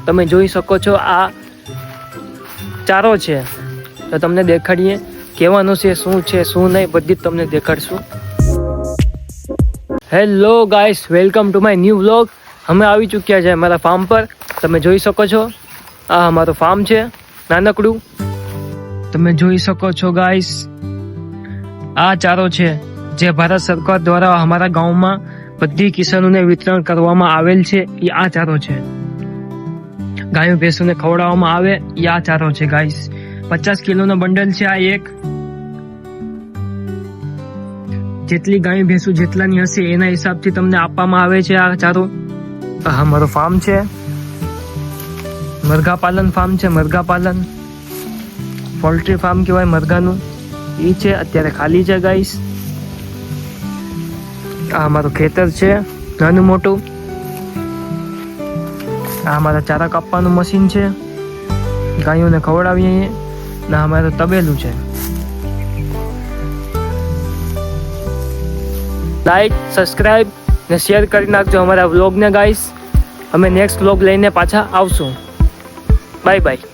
તમે જોઈ શકો છો આ ચારો છે, તો તમને દેખાડીએ કહેવાનું છે શું નહીં બધી જ તમને દેખાડશું. Hello guys, welcome to my new vlog. અમે આવી ચૂક્યા છે મારા ફાર્મ પર. તમે જોઈ શકો છો આ અમારું ફાર્મ છે નાનકડું. તમે જોઈ શકો છો ગાઈસ, આ ચારો છે જે ભારત સરકાર દ્વારા અમારા ગામમાં બધી કિસાનોને વિતરણ કરવામાં આવેલ છે. એ આ ચારો છે, ગાયો ભેંસોને ખવડાવવામાં આવે એ આ ચારો છે ગાઈસ. 50 કિલોનો બંડલ છે આ એક. જેટલી ગાયો ભેંસો જેટલાની હશે એના હિસાબથી તમને આપવામાં આવે છે આ ચારો. આ અમારો ફાર્મ છે, મરઘા પાલન ફાર્મ છે. મરઘા પાલન, પોલ્ટ્રી ફાર્મ કહેવાય મરઘાનું. એ છે અત્યારે ખાલી છે ગાઈસ. આ અમારું ખેતર છે નાનું મોટું. આ અમારા ચારા કાપવાનું મશીન છે, ગાયોને ખવડાવીએ. ને અમારું તબેલું છે. લાઈક, સબસ્ક્રાઇબ ને શેર કરી નાખજો અમારા વ્લોગને ગાઈસ. અમે નેક્સ્ટ વ્લોગ લઈને પાછા આવશું. Bye bye.